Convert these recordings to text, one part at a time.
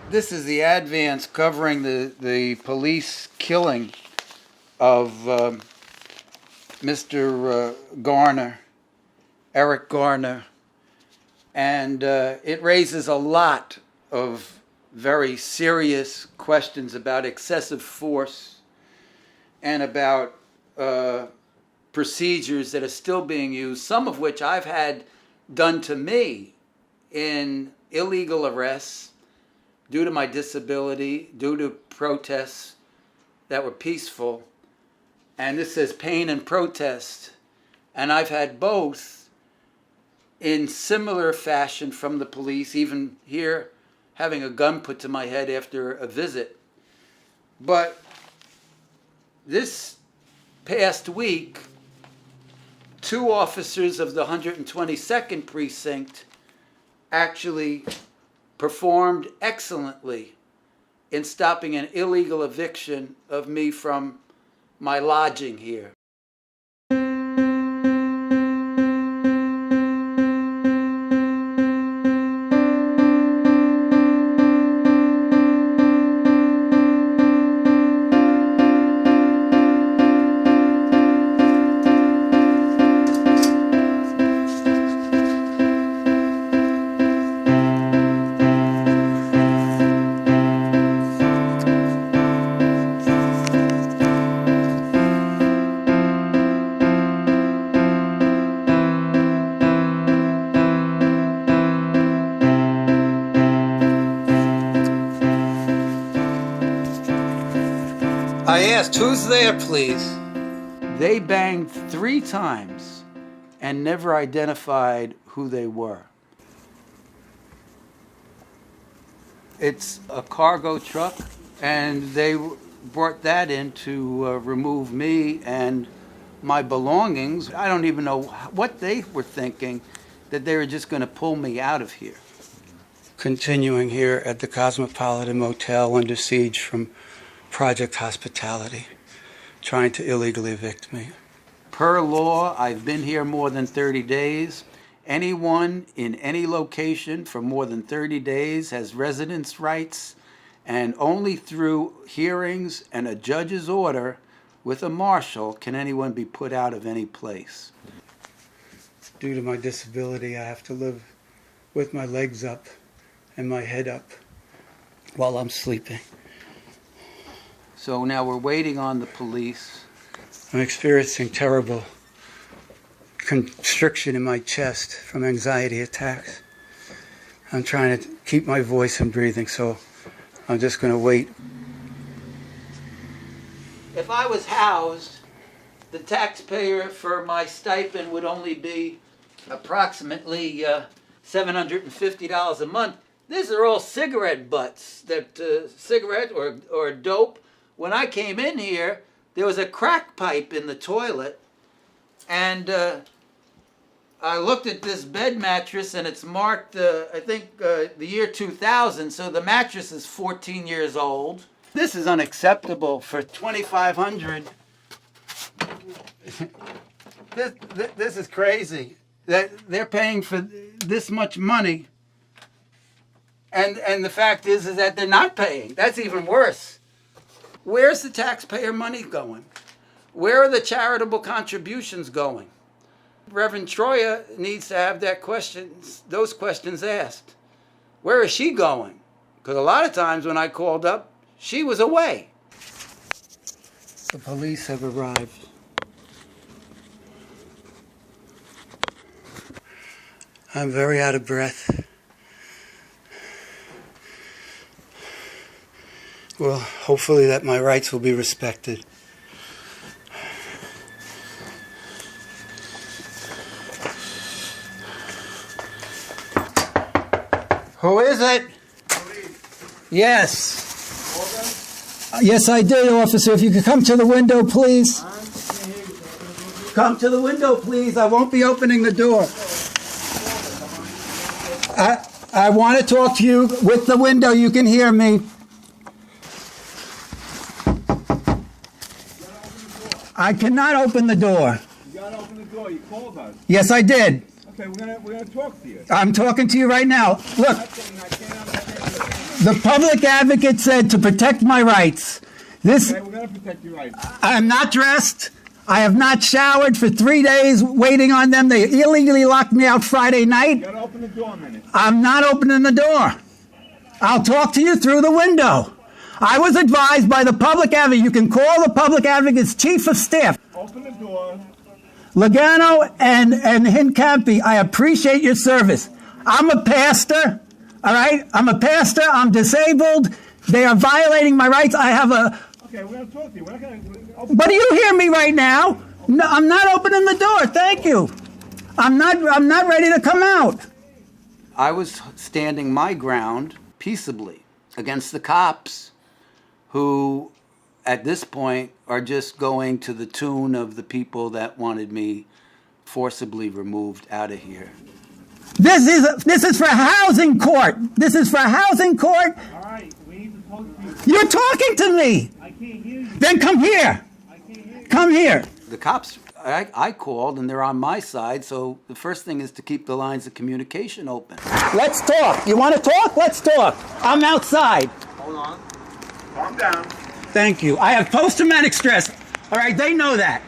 This is the advance covering the police killing of Mr. Garner, Eric Garner, and it raises a lot of very serious questions about excessive force and about procedures that are still being used, some of which I've had done to me in illegal arrests due to my disability, due to protests that were peaceful. And this says pain and protest. And I've had both in similar fashion from the police, even here having a gun put to my head after a visit. But this past week, 2 officers of the 122nd Precinct actually performed excellently in stopping an illegal eviction of me from my lodging here. I asked, who's there, please? They banged 3 times and never identified who they were. It's a cargo truck, and they brought that in to remove me and my belongings. I don't even know what they were thinking, that they were just going to pull me out of here. Continuing here at the Cosmopolitan Motel under siege from Project Hospitality, trying to illegally evict me. Per law, I've been here more than 30 days. Anyone in any location for more than 30 days has residence rights, and only through hearings and a judge's order with a marshal can anyone be put out of any place. Due to my disability, I have to live with my legs up and my head up while I'm sleeping. So now we're waiting on the police. I'm experiencing terrible constriction in my chest from anxiety attacks. I'm trying to keep my voice and breathing, so I'm just going to wait. If I was housed, the taxpayer for my stipend would only be approximately $750 a month. These are all cigarette butts, cigarette or dope. When I came in here, there was a crack pipe in the toilet, and I looked at this bed mattress, and it's marked, I think, the year 2000, so the mattress is 14 years old. This is unacceptable for $2,500. This is crazy. They're paying for this much money, and the fact is that they're not paying. That's even worse. Where's the taxpayer money going? Where are the charitable contributions going? Reverend Troia needs to have those questions asked. Where is she going? Because a lot of times when I called up, she was away. The police have arrived. I'm very out of breath. Well, hopefully that my rights will be respected. Who is it? Police. Yes. Yes, I did, officer. If you could come to the window, please. Come to the window, please. I won't be opening the door. I want to talk to you with the window. You can hear me. I cannot open the door. You gotta open the door. You called us. Yes, I did. Okay, we're gonna talk to you. I'm talking to you right now. Look. I can't understand. The public advocate said to protect my rights. This, Okay, we're gonna protect your rights. I am not dressed. I have not showered for 3 days waiting on them. They illegally locked me out Friday night. You gotta open the door a minute. I'm not opening the door. I'll talk to you through the window. I was advised by the public advocate. You can call the public advocate's chief of staff. Open the door. Logano and Hincampi, I appreciate your service. I'm a pastor, all right? I'm a pastor. I'm disabled. They are violating my rights. I have a... Okay, we're gonna talk to you. We're not gonna open. But you hear me right now. No, I'm not opening the door. Thank you. I'm not ready to come out. I was standing my ground peaceably against the cops who, at this point, are just going to the tune of the people that wanted me forcibly removed out of here. This is for housing court. This is for housing court. All right, we need to talk to you. You're talking to me. I can't hear you. Then come here. I can't hear you. Come here. The cops, I called, and they're on my side, so the first thing is to keep the lines of communication open. Let's talk. You want to talk? Let's talk. I'm outside. Hold on. Calm down. Thank you. I have post-traumatic stress. All right, they know that.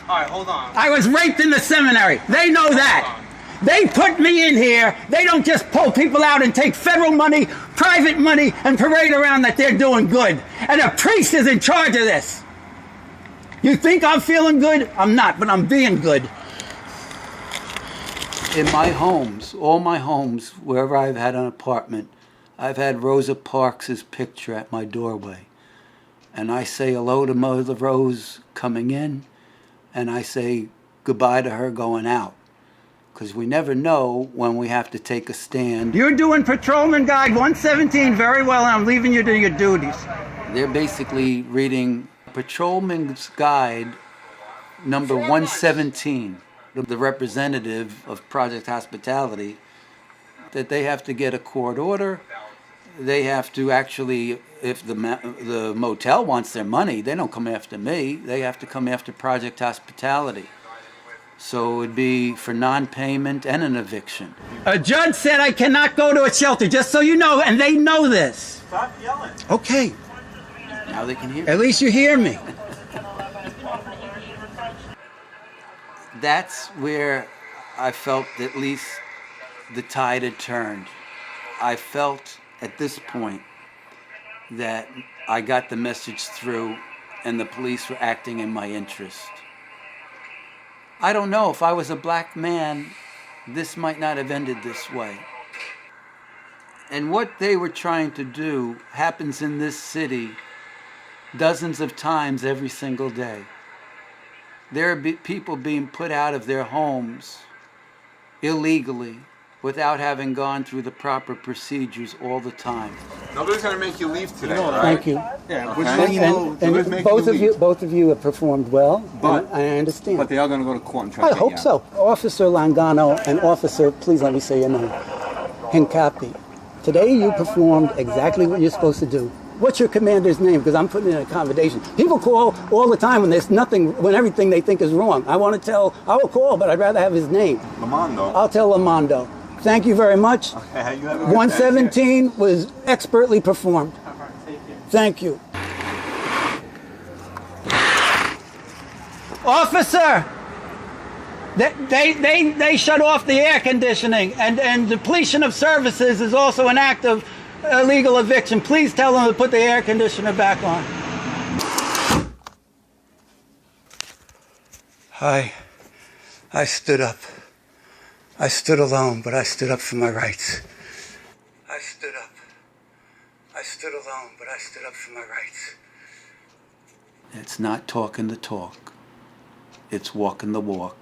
All right, hold on. I was raped in the seminary. They know that. They put me in here. They don't just pull people out and take federal money, private money, and parade around that they're doing good. And a priest is in charge of this. You think I'm feeling good? I'm not, but I'm being good. In my homes, all my homes, wherever I've had an apartment, I've had Rosa Parks' picture at my doorway. And I say hello to Mother Rose coming in, and I say goodbye to her going out. Because we never know when we have to take a stand. You're doing Patrolman Guide 117 very well, and I'm leaving you to your duties. They're basically reading Patrolman's Guide number 117, the representative of Project Hospitality, that they have to get a court order. They have to actually, if the motel wants their money, they don't come after me. They have to come after Project Hospitality. So it would be for non-payment and an eviction. A judge said I cannot go to a shelter, just so you know, and they know this. Stop yelling. Okay. Now they can hear me. At least you hear me. That's where I felt at least the tide had turned. I felt at this point that I got the message through and the police were acting in my interest. I don't know, if I was a black man, this might not have ended this way. And what they were trying to do happens in this city dozens of times every single day. There are people being put out of their homes illegally without having gone through the proper procedures all the time. Nobody's going to make you leave today, right? Thank you. Yeah, Okay. we're letting you know. Nobody's making you leave. Both of you have performed well, But- and I understand. But they are gonna go to court and try to I get hope you out. so. Officer Langano and Officer, please let me say your name, Hincapie. Today you performed exactly what you're supposed to do. What's your commander's name? Because I'm putting in an accommodation. People call all the time when there's nothing, when everything they think is wrong. I will call, but I'd rather have his name. Lamando. I'll tell Lamando. Thank you very much. Okay, you have a good day. 117 was expertly performed. Thank you. Officer, they shut off the air conditioning, and depletion of services is also an act of illegal eviction. Please tell them to put the air conditioner back on. I stood up. I stood alone, but I stood up for my rights. I stood up. I stood alone, but I stood up for my rights. It's not talking the talk. It's walking the walk.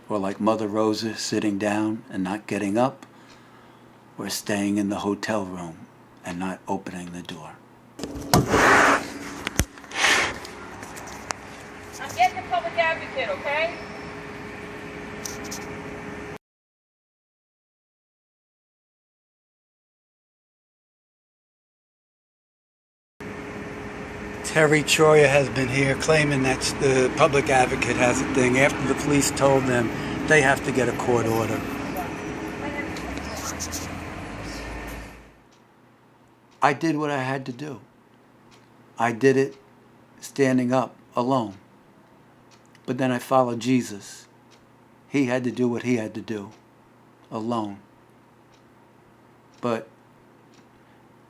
Or like Mother Rosa, sitting down and not getting up, or staying in the hotel room and not opening the door. I'm getting the public advocate, okay? Terri Troia has been here claiming that the public advocate has a thing after the police told them they have to get a court order. I did what I had to do. I did it standing up alone. But then I followed Jesus. He had to do what he had to do alone. But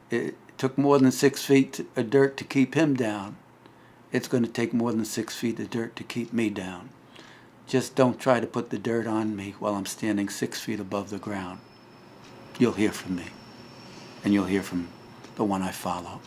it took more than 6 feet of dirt to keep him down. It's going to take more than 6 feet of dirt to keep me down. Just don't try to put the dirt on me while I'm standing 6 feet above the ground. You'll hear from me. And you'll hear from the one I follow.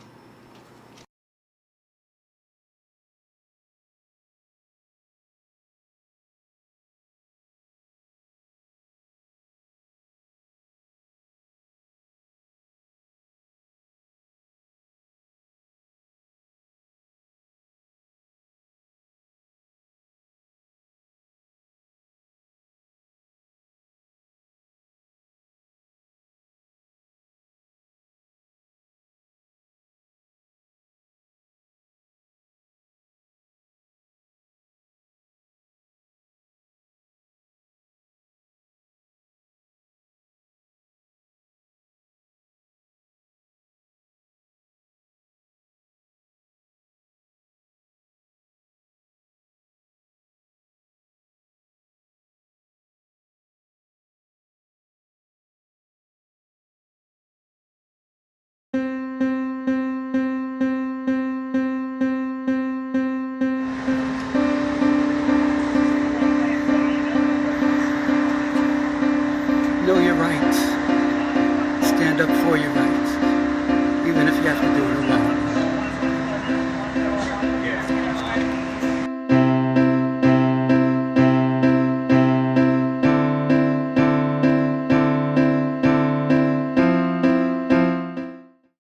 Know your rights. Stand up for your rights, even if you have to do it alone.